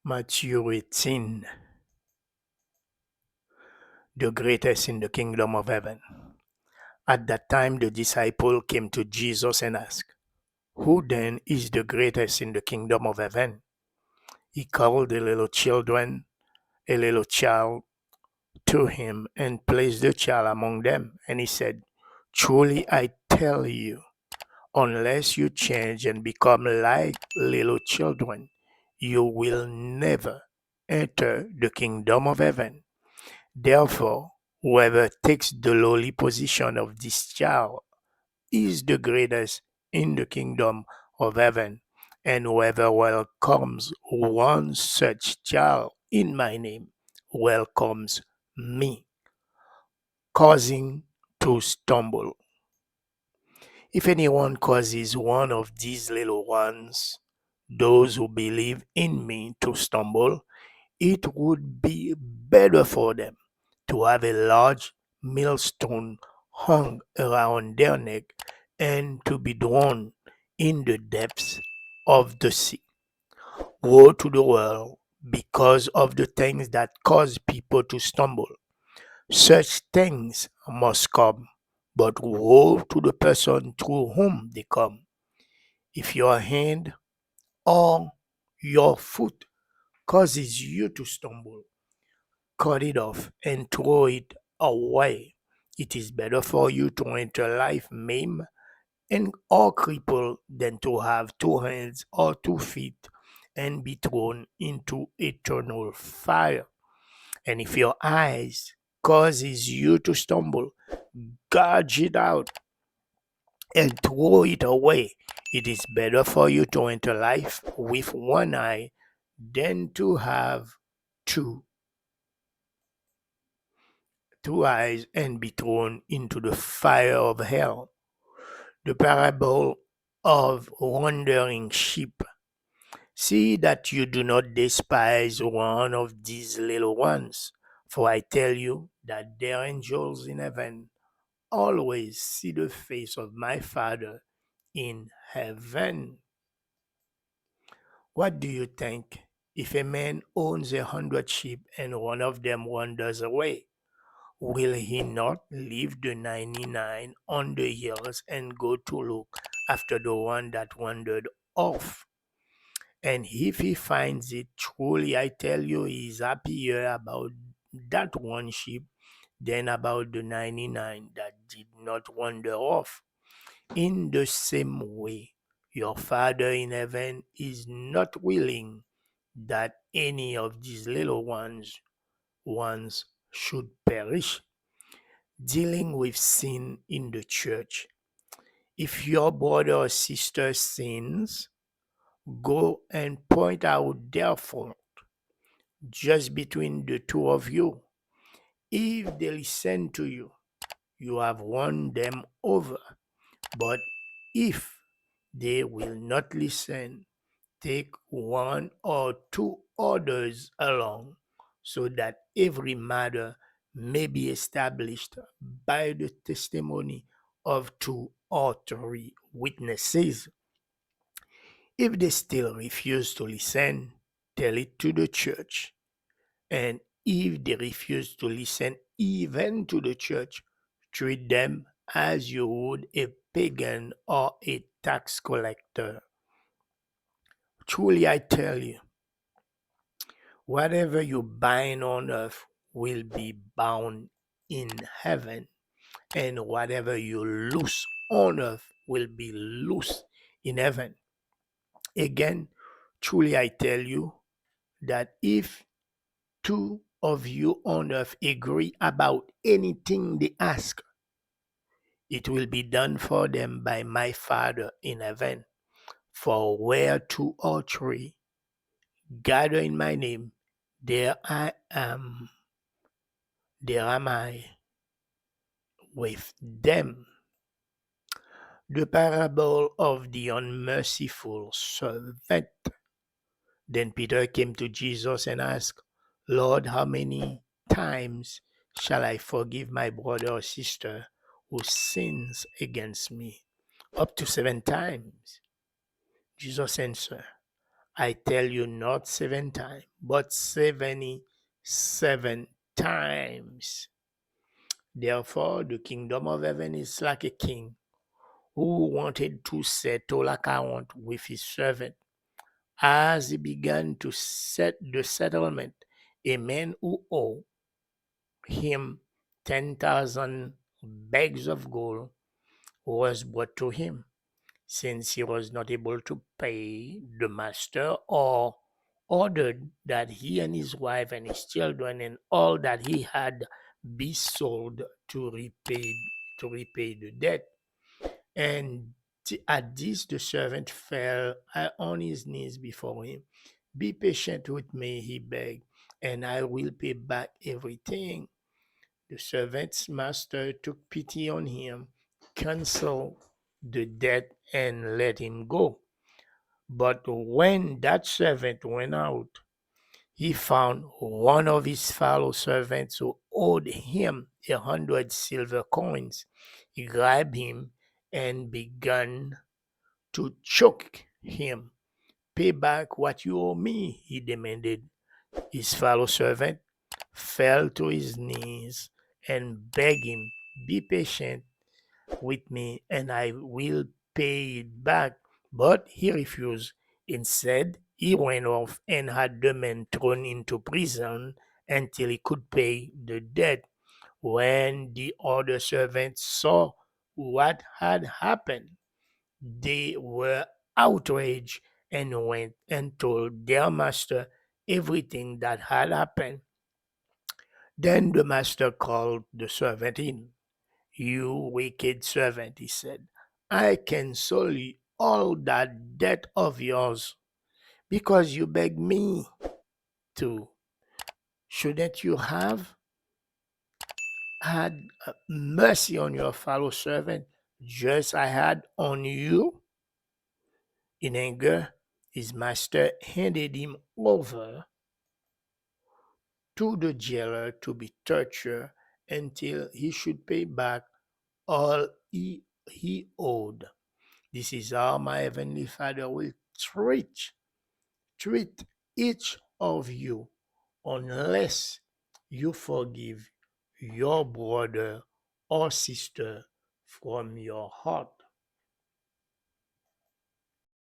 Matthew 18, the greatest in the kingdom of heaven. At that time, the disciple came to Jesus and asked, "Who then is the greatest in the kingdom of heaven?" He called a little child to him and placed the child among them. And he said, "Truly I tell you, unless you change and become like little children, you will never enter the kingdom of heaven. Therefore, whoever takes the lowly position of this child is the greatest in the kingdom of heaven. And whoever welcomes one such child in my name welcomes me," causing to stumble. If anyone causes one of these little ones, those who believe in me, to stumble, it would be better for them to have a large millstone hung around their neck and to be drowned in the depths of the sea. Woe to the world because of the things that cause people to stumble. Such things must come, but woe to the person through whom they come. If your hand or your foot causes you to stumble, cut it off and throw it away. It is better for you to enter life maimed and or crippled than to have 2 hands or 2 feet and be thrown into eternal fire. And if your eyes causes you to stumble, gouge it out and throw it away. It is better for you to enter life with one eye than to have two eyes and be thrown into the fire of hell. The parable of wandering sheep. See that you do not despise one of these little ones, for I tell you that their angels in heaven always see the face of my Father in heaven. What do you think? If a man owns 100 sheep and one of them wanders away, will he not leave the 99 on the hills and go to look after the one that wandered off? And if he finds it, truly I tell you, he is happier about that one sheep than about the 99 that did not wander off. In the same way, your Father in heaven is not willing that any of these little ones should perish. Dealing with sin in the church. If your brother or sister sins, go and point out their fault just between the two of you. If they listen to you, you have won them over. But if they will not listen, take one or two others along, so that every matter may be established by the testimony of 2 or 3 witnesses. If they still refuse to listen, tell it to the church. And if they refuse to listen even to the church, treat them as you would a pagan or a tax collector. Truly I tell you, whatever you bind on earth will be bound in heaven, and whatever you loose on earth will be loose in heaven. Again, truly I tell you that if two of you on earth agree about anything they ask, it will be done for them by my Father in heaven. For where 2 or 3 gather in my name, there I am, there am I with them. The parable of the unmerciful servant. Then Peter came to Jesus and asked, "Lord, how many times shall I forgive my brother or sister who sins against me? Up to 7 times?" Jesus answered, I tell you, not 7 times, but 77 times. Therefore, the kingdom of heaven is like a king who wanted to settle account with his servant. As he began to set the settlement, a man who owed him 10,000 bags of gold was brought to him. Since he was not able to pay, the master or ordered that he and his wife and his children and all that he had be sold to repay the debt. And at this the servant fell on his knees before him. Be patient with me, he begged, and I will pay back everything. The servant's master took pity on him, canceled the debt, and let him go. But when that servant went out, he found one of his fellow servants who owed him 100 silver coins. He grabbed him and began to choke him. Pay back what you owe me, he demanded. His fellow servant fell to his knees and begged him, be patient with me and I will pay it back. But he refused. Instead, he went off and had the man thrown into prison until he could pay the debt. When the other servants saw what had happened, they were outraged and went and told their master everything that had happened. Then the master called the servant in. You wicked servant, he said, I cancel all that debt of yours because you begged me to. Shouldn't you have had mercy on your fellow servant just I had on you? In anger, his master handed him over to the jailer to be tortured until he should pay back all he owed. This is how my heavenly Father will treat each of you unless you forgive your brother or sister from your heart.